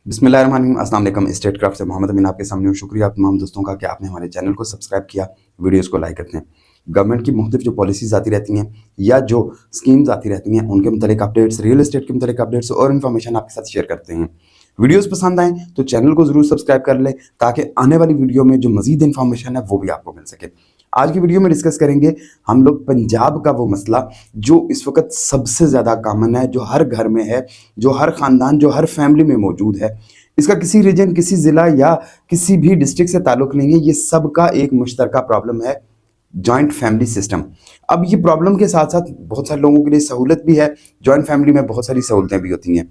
बिस्मिल्लाहिर्रहमानिर्रहीम, अस्सलाम वालेकुम। स्टेट क्राफ्ट से मोहम्मद अमीन आपके सामने हूँ। शुक्रिया आप तमाम दोस्तों का कि आपने हमारे चैनल को सब्सक्राइब किया, वीडियोस को लाइक करते हैं। गवर्नमेंट की मुख्तलिफ जो पॉलिसीज आती रहती हैं या जो स्कीम्स आती रहती हैं उनके मुतालिक अपडेट्स, रियल एस्टेट के मुतालिक अपडेट्स और इन्फॉर्मेशन आपके साथ शेयर करते हैं। वीडियोस पसंद आए तो चैनल को ज़रूर सब्सक्राइब कर लें ताकि आने वाली वीडियो में जो मजीद इन्फॉर्मेशन है वो भी आपको मिल सके। आज की वीडियो में डिस्कस करेंगे हम लोग पंजाब का वो मसला जो इस वक्त सबसे ज़्यादा कॉमन है, जो हर घर में है, जो हर ख़ानदान, जो हर फैमिली में मौजूद है। इसका किसी रीजन, किसी ज़िला या किसी भी डिस्ट्रिक्ट से ताल्लुक़ नहीं है, ये सबका एक मुश्तरका प्रॉब्लम है, जॉइंट फैमिली सिस्टम। अब ये प्रॉब्लम के साथ साथ बहुत सारे लोगों के लिए सहूलत भी है। जॉइंट फैमिली में बहुत सारी सहूलतें भी होती हैं।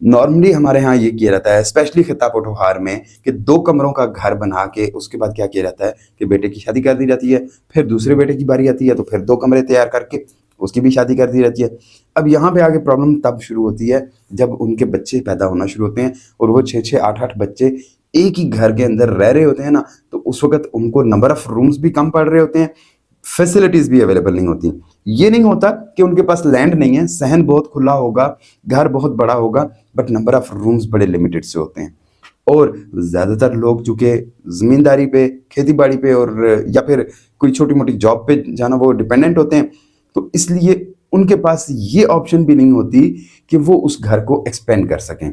नॉर्मली हमारे यहाँ ये किया जाता है, स्पेशली खिता पोठोहार में, कि 2 कमरों का घर बना के उसके बाद क्या किया जाता है कि बेटे की शादी कर दी जाती है, फिर दूसरे बेटे की बारी आती है तो फिर 2 कमरे तैयार करके उसकी भी शादी कर दी जाती है। अब यहाँ पे आगे प्रॉब्लम तब शुरू होती है जब उनके बच्चे पैदा होना शुरू होते हैं और वो 6-6, 8-8 बच्चे एक ही घर के अंदर रह रहे होते हैं ना, तो उस वक्त उनको नंबर ऑफ रूम्स भी कम पड़ रहे होते हैं, फैसिलिटीज़ भी अवेलेबल नहीं होती। ये नहीं होता कि उनके पास लैंड नहीं है, सहन बहुत खुला होगा, घर बहुत बड़ा होगा, बट नंबर ऑफ रूम्स बड़े लिमिटेड से होते हैं। और ज़्यादातर लोग चूँकि ज़मींदारी पे, खेती बाड़ी पे और या फिर कोई छोटी मोटी जॉब पे जाना वो डिपेंडेंट होते हैं, तो इसलिए उनके पास ये ऑप्शन भी नहीं होती कि वो उस घर को एक्सपेंड कर सकें।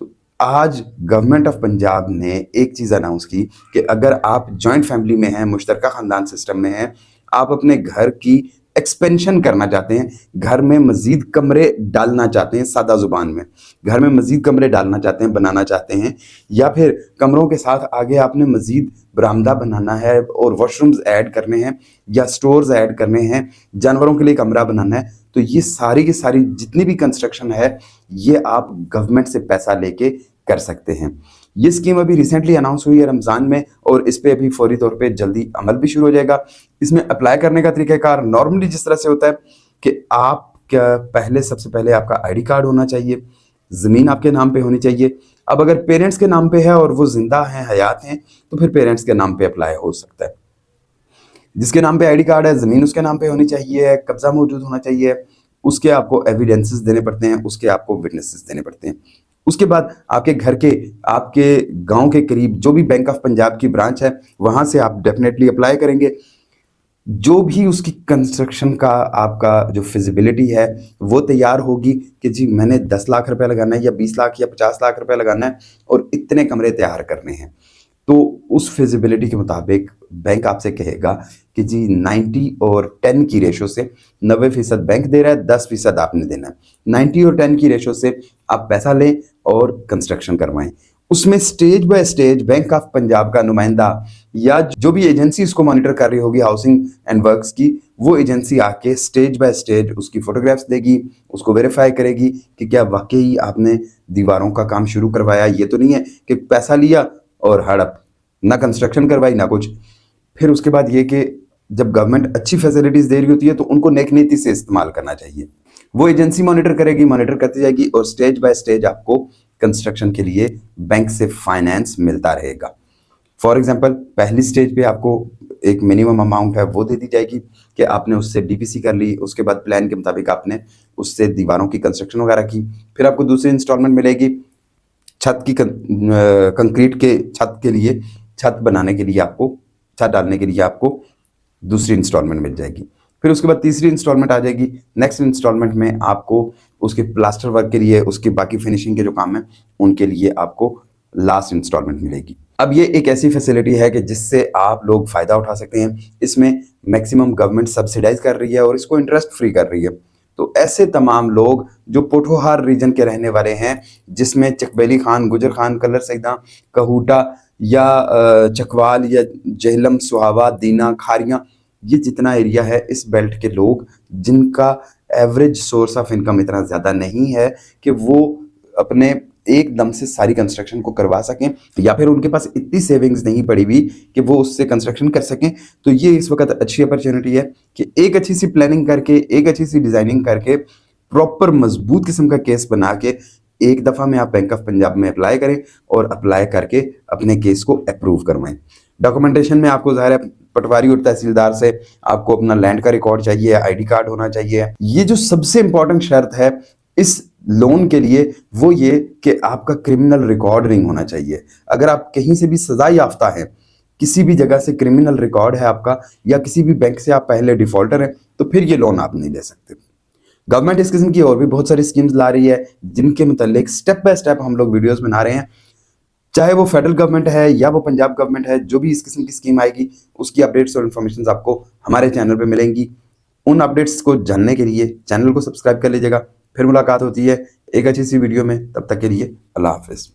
तो आज गवर्नमेंट ऑफ पंजाब ने एक चीज़ अनाउंस की कि अगर आप जॉइंट फैमिली में हैं, मुश्तरका ख़ानदान सिस्टम में हैं, आप अपने घर की एक्सपेंशन करना चाहते हैं, घर में मज़ीद कमरे डालना चाहते हैं, सादा ज़ुबान में घर में मज़ीद कमरे डालना चाहते हैं, बनाना चाहते हैं, या फिर कमरों के साथ आगे आपने मज़ीद बरामदा बनाना है और वॉशरूम्स ऐड करने हैं या स्टोर्स ऐड करने हैं, जानवरों के लिए कमरा बनाना है, तो ये सारी की सारी जितनी भी कंस्ट्रक्शन है ये आप गवर्नमेंट से पैसा लेके कर सकते हैं। ये स्कीम अभी रिसेंटली अनाउंस हुई है रमज़ान में और इस पे अभी फौरी तौर पे जल्दी अमल भी शुरू हो जाएगा। इसमें अप्लाई करने का तरीक़ाकार नॉर्मली जिस तरह से होता है कि आप क्या सबसे पहले आपका आईडी कार्ड होना चाहिए, ज़मीन आपके नाम पे होनी चाहिए। अब अगर पेरेंट्स के नाम पे है और वो ज़िंदा हैं, हयात हैं, तो फिर पेरेंट्स के नाम पे अप्लाई हो सकता है। जिसके नाम पे आईडी कार्ड है, ज़मीन उसके नाम पे होनी चाहिए, कब्ज़ा मौजूद होना चाहिए, उसके आपको एविडेंसेस देने पड़ते हैं, उसके आपको विटनेसेस देने पड़ते हैं। उसके बाद आपके घर के, आपके गांव के करीब जो भी बैंक ऑफ पंजाब की ब्रांच है वहां से आप डेफिनेटली अप्लाई करेंगे। जो भी उसकी कंस्ट्रक्शन का आपका जो फिजिबिलिटी है वो तैयार होगी कि जी मैंने 10 लाख रुपए लगाना है या 20 लाख या 50 लाख रुपए लगाना है और इतने कमरे तैयार करने हैं, तो उस फिजिबिलिटी के मुताबिक बैंक आपसे कहेगा कि जी 90 और 10 की रेशो से 90% बैंक दे रहा है, 10% आपने देना है। 90 और 10 की रेशो से आप पैसा लें और कंस्ट्रक्शन करवाएं। उसमें stage by stage bank of Punjab का नुमाइंदा या जो भी एजेंसी इसको मॉनिटर कर रही होगी हाउसिंग एंड वर्क्स की, वो एजेंसी आके स्टेज बाय स्टेज उसकी फोटोग्राफ्स देगी, उसको वेरीफाई करेगी कि क्या वाकई आपने दीवारों का काम शुरू करवाया। ये तो नहीं है कि पैसा लिया और हड़प, ना कंस्ट्रक्शन करवाई ना कुछ। फिर उसके बाद ये कि जब गवर्नमेंट अच्छी फैसिलिटीज़ दे रही होती है तो उनको नेक नीति से इस्तेमाल करना चाहिए। वो एजेंसी मॉनिटर करेगी, मॉनिटर करती जाएगी और स्टेज बाय स्टेज आपको कंस्ट्रक्शन के लिए बैंक से फाइनेंस मिलता रहेगा। फॉर एग्जांपल पहली स्टेज पे आपको एक मिनिमम अमाउंट है वो दे दी जाएगी कि आपने उससे डीपीसी कर ली, उसके बाद प्लान के मुताबिक आपने उससे दीवारों की कंस्ट्रक्शन वगैरह की। फिर आपको दूसरी इंस्टॉलमेंट मिलेगी छत की, कंक्रीट के छत के लिए, छत बनाने के लिए आपको, छत डालने के लिए आपको दूसरी इंस्टॉलमेंट मिल जाएगी। फिर उसके बाद तीसरी इंस्टॉलमेंट आ जाएगी। नेक्स्ट इंस्टॉलमेंट में आपको उसके प्लास्टर वर्क के लिए, उसके बाकी फिनिशिंग के जो काम है उनके लिए आपको लास्ट इंस्टॉलमेंट मिलेगी। अब ये एक ऐसी फैसिलिटी है कि जिससे आप लोग फ़ायदा उठा सकते हैं। इसमें मैक्सिमम गवर्नमेंट सब्सिडाइज कर रही है और इसको इंटरेस्ट फ्री कर रही है। तो ऐसे तमाम लोग जो पोठोहार रीजन के रहने वाले हैं, जिसमें चकबेली खान, गुजर खान, कलर सैदा, कहूटा या चकवाल या जहलम, सुहावा, दीना, खारियाँ, ये जितना एरिया है इस बेल्ट के लोग जिनका एवरेज सोर्स ऑफ इनकम इतना ज़्यादा नहीं है कि वो अपने एकदम से सारी कंस्ट्रक्शन को करवा सकें, या फिर उनके पास इतनी सेविंग्स नहीं पड़ी हुई कि वो उससे कंस्ट्रक्शन कर सकें, तो ये इस वक्त अच्छी अपॉर्चुनिटी है कि एक अच्छी सी प्लानिंग करके, एक अच्छी सी डिज़ाइनिंग करके, प्रॉपर मजबूत किस्म का केस बना के एक दफ़ा में आप बैंक ऑफ पंजाब में अप्लाई करें और अप्लाई करके अपने केस को अप्रूव करवाएं। डॉक्यूमेंटेशन में आपको ज़ाहिर है पटवारी और तहसीलदार से आपको अपना लैंड का रिकॉर्ड चाहिए, आईडी कार्ड होना चाहिए। ये जो सबसे इंपॉर्टेंट शर्त है इस लोन के लिए वो ये कि आपका क्रिमिनल रिकॉर्ड नहीं होना चाहिए। अगर आप कहीं से भी सजा याफ्ता हैं, किसी भी जगह से क्रिमिनल रिकॉर्ड है आपका, या किसी भी बैंक से आप पहले डिफॉल्टर हैं, तो फिर ये लोन आप नहीं ले सकते। गवर्नमेंट इस किस्म की और भी बहुत सारी स्कीम्स ला रही है, जिनके मतलब स्टेप बाय स्टेप हम लोग वीडियोस बना रहे हैं। चाहे वो फेडरल गवर्नमेंट है या वो पंजाब गवर्नमेंट है, जो भी इस किस्म की स्कीम आएगी उसकी अपडेट्स और इन्फॉर्मेशन आपको हमारे चैनल पे मिलेंगी। उन अपडेट्स को जानने के लिए चैनल को सब्सक्राइब कर लीजिएगा। फिर मुलाकात होती है एक अच्छी सी वीडियो में, तब तक के लिए अल्लाह हाफिज़।